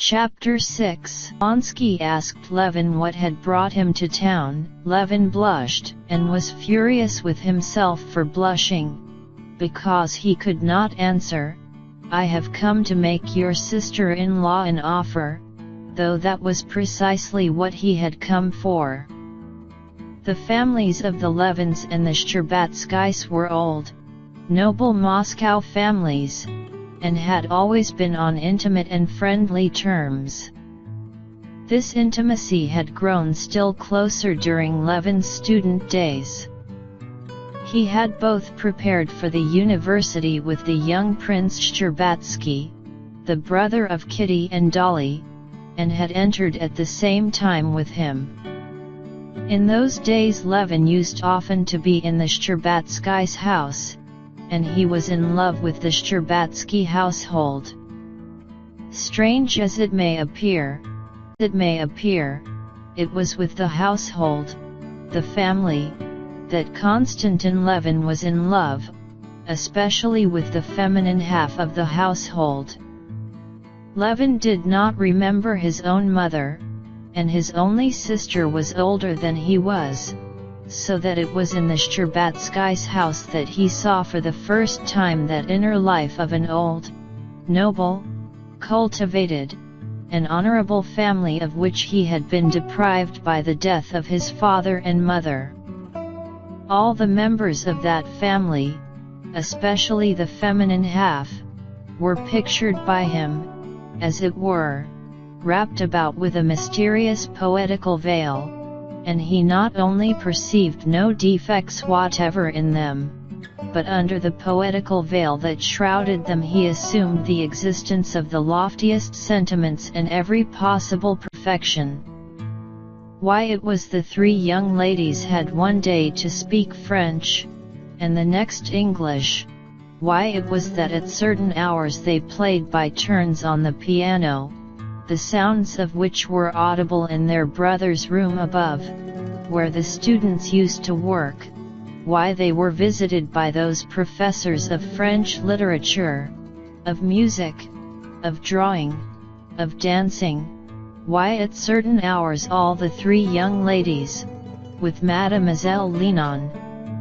Chapter 6. Oblonsky asked Levin what had brought him to town. Levin blushed, and was furious with himself for blushing, because he could not answer. "I have come to make your sister-in-law an offer," though that was precisely what he had come for. The families of the Levins and the Shtcherbatskys were old, noble Moscow families, and had always been on intimate and friendly terms. This intimacy had grown still closer during Levin's student days. He had both prepared for the university with the young Prince Shtcherbatsky, the brother of Kitty and Dolly, and had entered at the same time with him. In those days Levin used often to be in the Shtcherbatskys' house, and he was in love with the Shtcherbatsky household. Strange as it may appear, it was with the household, the family, that Konstantin Levin was in love, especially with the feminine half of the household. Levin did not remember his own mother, and his only sister was older than he was, so that it was in the Shtcherbatskys' house that he saw for the first time that inner life of an old, noble, cultivated, and honorable family of which he had been deprived by the death of his father and mother. All the members of that family, especially the feminine half, were pictured by him, as it were, wrapped about with a mysterious poetical veil, and he not only perceived no defects whatever in them, but under the poetical veil that shrouded them he assumed the existence of the loftiest sentiments and every possible perfection. Why it was the three young ladies had one day to speak French, and the next English, why it was that at certain hours they played by turns on the piano, the sounds of which were audible in their brother's room above, where the students used to work, why they were visited by those professors of French literature, of music, of drawing, of dancing, why at certain hours all the three young ladies, with Mademoiselle Linon,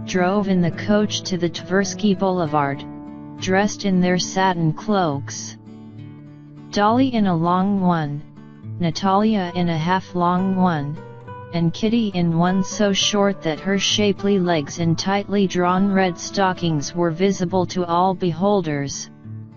drove in the coach to the Tversky Boulevard, dressed in their satin cloaks. Dolly in a long one, Natalia in a half-long one, and Kitty in one so short that her shapely legs in tightly drawn red stockings were visible to all beholders.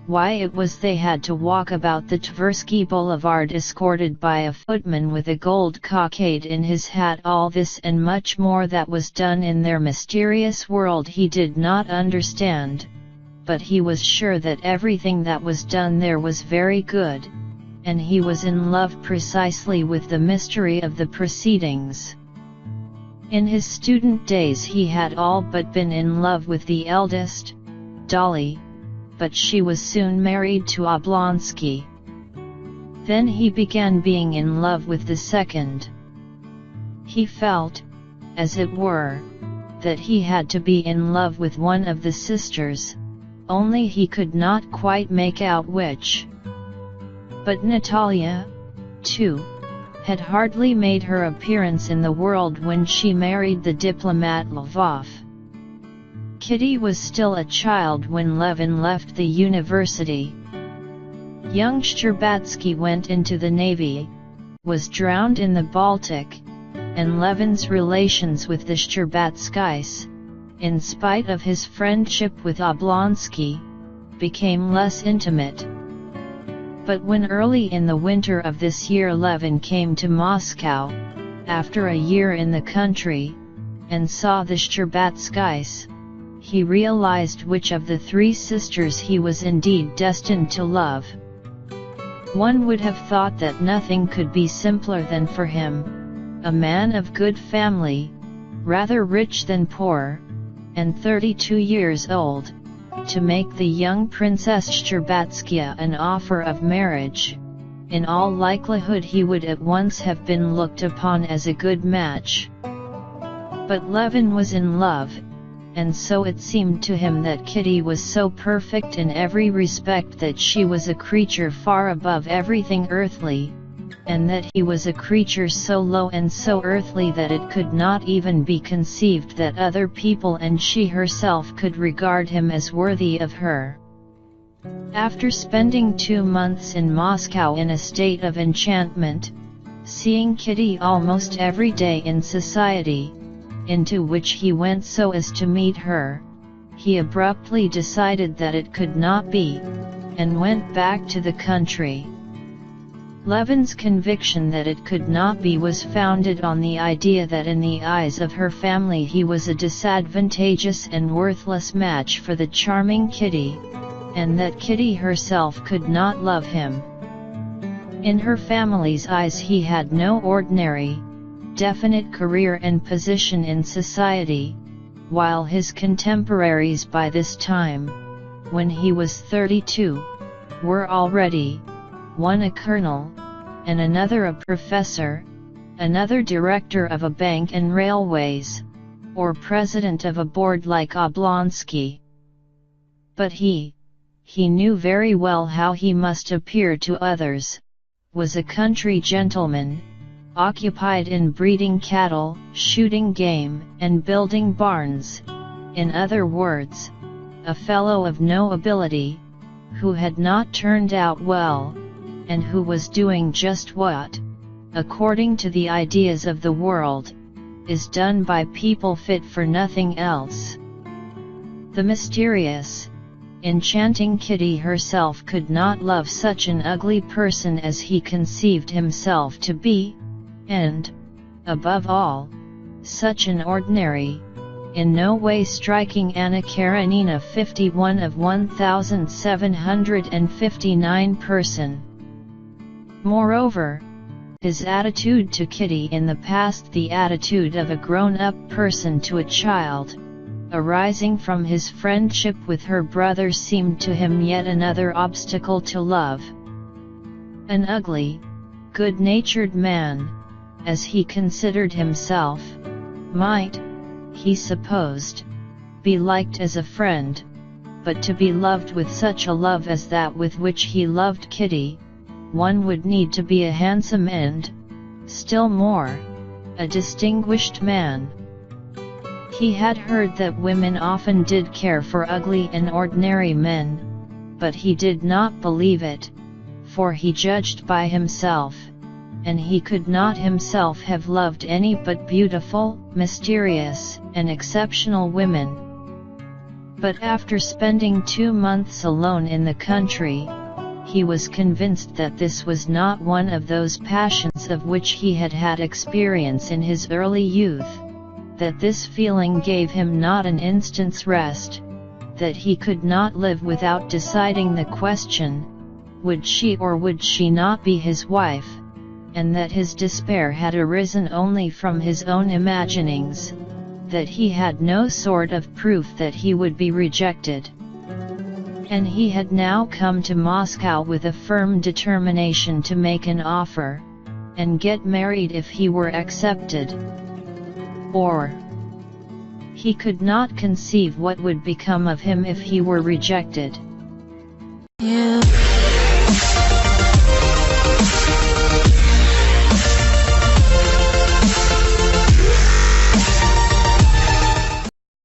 Why it was they had to walk about the Tversky Boulevard escorted by a footman with a gold cockade in his hat. All this and much more that was done in their mysterious world he did not understand, but he was sure that everything that was done there was very good, and he was in love precisely with the mystery of the proceedings. In his student days he had all but been in love with the eldest, Dolly, but she was soon married to Oblonsky. Then he began being in love with the second. He felt, as it were, that he had to be in love with one of the sisters, only he could not quite make out which. But Natalia, too, had hardly made her appearance in the world when she married the diplomat Lvov. Kitty was still a child when Levin left the university. Young Shtcherbatsky went into the navy, was drowned in the Baltic, and Levin's relations with the Shtcherbatskys, in spite of his friendship with Oblonsky, became less intimate. But when early in the winter of this year Levin came to Moscow, after a year in the country, and saw the Shtcherbatskys, he realized which of the three sisters he was indeed destined to love. One would have thought that nothing could be simpler than for him, a man of good family, rather rich than poor, and 32 years old, to make the young Princess Shcherbatskaya an offer of marriage. In all likelihood he would at once have been looked upon as a good match. But Levin was in love, and so it seemed to him that Kitty was so perfect in every respect that she was a creature far above everything earthly, and that he was a creature so low and so earthly that it could not even be conceived that other people and she herself could regard him as worthy of her. After spending 2 months in Moscow in a state of enchantment, seeing Kitty almost every day in society, into which he went so as to meet her, he abruptly decided that it could not be, and went back to the country. Levin's conviction that it could not be was founded on the idea that in the eyes of her family he was a disadvantageous and worthless match for the charming Kitty, and that Kitty herself could not love him. In her family's eyes he had no ordinary, definite career and position in society, while his contemporaries by this time, when he was 32, were already, one a colonel, and another a professor, another director of a bank and railways, or president of a board like Oblonsky. But he knew very well how he must appear to others, was a country gentleman, occupied in breeding cattle, shooting game, and building barns, in other words, a fellow of no ability, who had not turned out well, and who was doing just what, according to the ideas of the world, is done by people fit for nothing else. The mysterious, enchanting Kitty herself could not love such an ugly person as he conceived himself to be, and, above all, such an ordinary, in no way striking Anna Karenina 51 of 1759 person. Moreover, his attitude to Kitty in the past, the attitude of a grown-up person to a child, arising from his friendship with her brother, seemed to him yet another obstacle to love. An ugly, good-natured man, as he considered himself, might, he supposed, be liked as a friend, but to be loved with such a love as that with which he loved Kitty, one would need to be a handsome and, still more, a distinguished man. He had heard that women often did care for ugly and ordinary men, but he did not believe it, for he judged by himself, and he could not himself have loved any but beautiful, mysterious, and exceptional women. But after spending 2 months alone in the country, he was convinced that this was not one of those passions of which he had had experience in his early youth, that this feeling gave him not an instant's rest, that he could not live without deciding the question, would she or would she not be his wife, and that his despair had arisen only from his own imaginings, that he had no sort of proof that he would be rejected. And he had now come to Moscow with a firm determination to make an offer, and get married if he were accepted. Or he could not conceive what would become of him if he were rejected. Yeah.